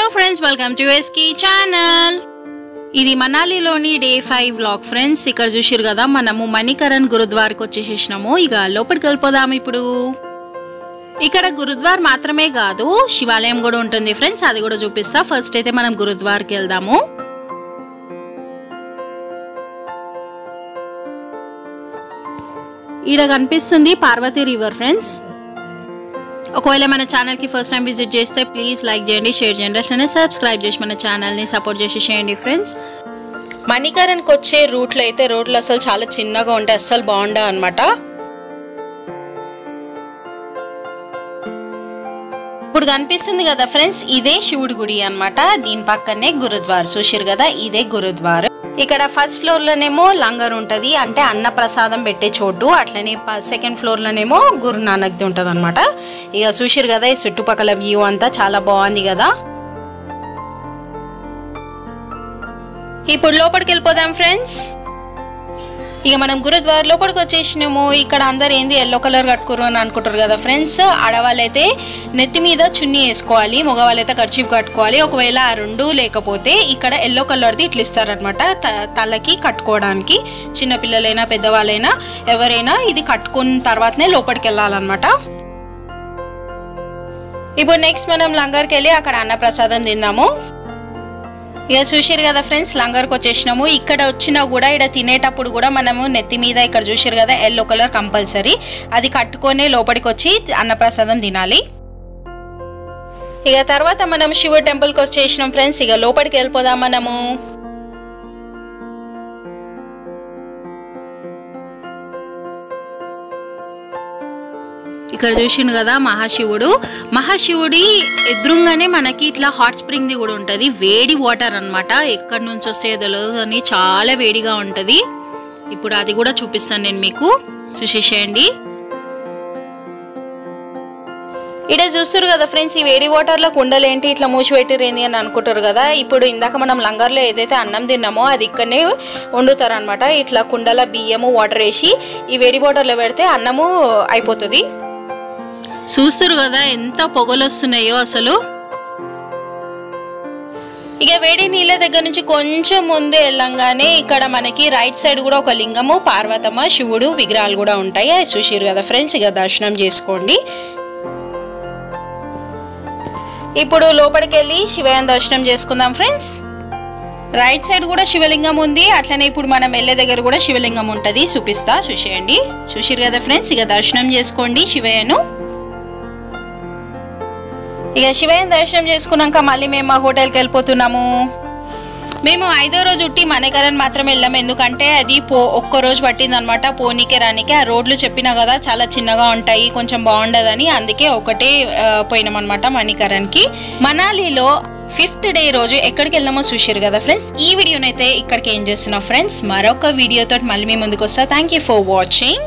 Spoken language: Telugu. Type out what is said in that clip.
హలో ఫ్రెండ్స్, వెల్కమ్ టు ఎస్కి ఛానల్. ఇది మనాలిలోని డే 5 వ్లాగ్ ఫ్రెండ్స్. ఇక్కడ చూసిరు కదా, మనము మణికరణ్ గురుద్వార్కి వచ్చేసేసినాము. ఇక లోపలికి వెళ్ళిపోదాం. ఇప్పుడు ఇక్కడ గురుద్వార్ మాత్రమే కాదు, శివాలయం కూడా ఉంటుంది ఫ్రెండ్స్. అది కూడా చూపిస్తా. ఫస్ట్ అయితే మనం గురుద్వార్కి వెళ్దాము. ఇక్కడ కనిపిస్తుంది పార్వతీ రివర్ ఫ్రెండ్స్. ఒకవేళ మన ఛానల్కి ఫస్ట్ టైం విజిట్ చేస్తే ప్లీజ్ లైక్ చేయండి, షేర్ చేయండి, అట్లనే సబ్స్క్రైబ్ చేసి మన ఛానల్ని సపోర్ట్ చేసేసేయండి ఫ్రెండ్స్. మణికరణ్కి వచ్చే రూట్లో అయితే రోడ్లు అసలు చాలా చిన్నగా ఉంటాయి, అస్సలు బాగుండవు అనమాట. ఇప్పుడు కనిపిస్తుంది కదా ఫ్రెండ్స్, ఇదే శివుడి గుడి అనమాట. దీని పక్కనే గురుద్వార్ చూసిరు కదా, ఇదే గురుద్వార్. ఇక్కడ ఫస్ట్ ఫ్లోర్ లోనేమో లంగర్ ఉంటది, అంటే అన్న ప్రసాదం పెట్టే చోటు. అట్లనే సెకండ్ ఫ్లోర్ లోనేమో గురు నానక్ది ఉంటది అనమాట. ఇక చూసిరు కదా, ఈ చుట్టుపక్కల వ్యూ అంతా చాలా బాగుంది కదా. ఇప్పుడు లోపలికి వెళ్ళిపోదాం ఫ్రెండ్స్. ఇక మనం గురుద్వార్ లోపలికి వచ్చేసినాము. ఇక్కడ అందరు ఏంది ఎల్లో కలర్ కట్టుకోరు అని అనుకుంటారు కదా ఫ్రెండ్స్. ఆడవాళ్ళైతే నెత్తి మీద చున్నీ వేసుకోవాలి, మగవాళ్ళైతే కర్చీఫ్ కట్టుకోవాలి. ఒకవేళ ఆ రెండు లేకపోతే ఇక్కడ ఎల్లో కలర్ది ఇట్లా ఇస్తారనమాట, తలకి కట్టుకోవడానికి. చిన్నపిల్లలైనా పెద్దవాళ్ళైనా ఎవరైనా ఇది కట్టుకున్న తర్వాతనే లోపలికి వెళ్ళాలన్నమాట. ఇప్పుడు నెక్స్ట్ మనం లంగర్కి వెళ్ళి అక్కడ అన్నప్రసాదం తిందాము. ఇక చూసిరు కదా ఫ్రెండ్స్, లంగర్కి వచ్చేసినాము. ఇక్కడ వచ్చినా కూడా ఇక్కడ తినేటప్పుడు కూడా మనము నెత్తి మీద ఇక్కడ చూసిరు కదా ఎల్లో కలర్ కంపల్సరీ, అది కట్టుకొని లోపలికి వచ్చి అన్నప్రసాదం తినాలి. ఇక తర్వాత మనం శివుడి టెంపుల్కి వచ్చేసినాం ఫ్రెండ్స్. ఇక లోపలికి వెళ్ళిపోదాం మనము. ఇక్కడ చూసిండు కదా మహాశివుడి ఎదురుగానే మనకి ఇట్లా హాట్ స్ప్రింగ్ ది కూడా ఉంటది. వేడి వాటర్ అన్నమాట, ఎక్కడి నుంచి వస్తాయో తెలియదు కానీ చాలా వేడిగా ఉంటది. ఇప్పుడు అది కూడా చూపిస్తాను నేను మీకు, చూసేసేయండి. ఇక్కడ చూస్తారు కదా ఫ్రెండ్స్, ఈ వేడి వాటర్లో కుండలు ఏంటి ఇట్లా మూసిపెట్టిరేంది అని అనుకుంటారు కదా. ఇప్పుడు ఇందాక మనం లంగర్లో ఏదైతే అన్నం తిన్నామో అది ఇక్కడనే వండుతారు అనమాట. ఇట్లా కుండల బియ్యము వాటర్ వేసి ఈ వేడి వాటర్లో పెడితే అన్నము అయిపోతుంది. చూస్తారు కదా ఎంత పొగలు వస్తున్నాయో అసలు. ఇక వేడి నీళ్ళ దగ్గర నుంచి కొంచెం ముందే వెళ్ళంగానే ఇక్కడ మనకి రైట్ సైడ్ కూడా ఒక లింగము, పార్వతమ్మ, శివుడు విగ్రహాలు కూడా ఉంటాయి. అది చూసిరు కదా ఫ్రెండ్స్. ఇక దర్శనం చేసుకోండి. ఇప్పుడు లోపలికి వెళ్ళి శివయ్య దర్శనం చేసుకుందాం ఫ్రెండ్స్. రైట్ సైడ్ కూడా శివలింగం ఉంది, అట్లనే ఇప్పుడు మనం వెళ్ళే దగ్గర కూడా శివలింగం ఉంటుంది, చూపిస్తా, చూసేయండి. చూసిరు కదా ఫ్రెండ్స్. ఇక దర్శనం చేసుకోండి శివయ్యను. ఇక శివయ్య దర్శనం చేసుకున్నాక మళ్ళీ మేము మా హోటల్కి వెళ్ళిపోతున్నాము. మేము 5వ రోజు ఉట్టి మణికరణ్ మాత్రం వెళ్ళాము, ఎందుకంటే అది ఒక్క రోజు పట్టింది అనమాట పోనీకే రానికే. ఆ రోడ్లు చెప్పినా కదా చాలా చిన్నగా ఉంటాయి, కొంచెం బాగుండదని, అందుకే ఒకటే పోయినాం అనమాట మణికరణ్కి. మనాలిలో 5th డే రోజు ఎక్కడికి వెళ్ళామో చూసారు కదా ఫ్రెండ్స్. ఈ వీడియోనైతే ఇక్కడికి ఏం చేస్తున్నాం ఫ్రెండ్స్. మరొక వీడియోతో మళ్ళీ మీ ముందుకు వస్తా. Thank you for watching.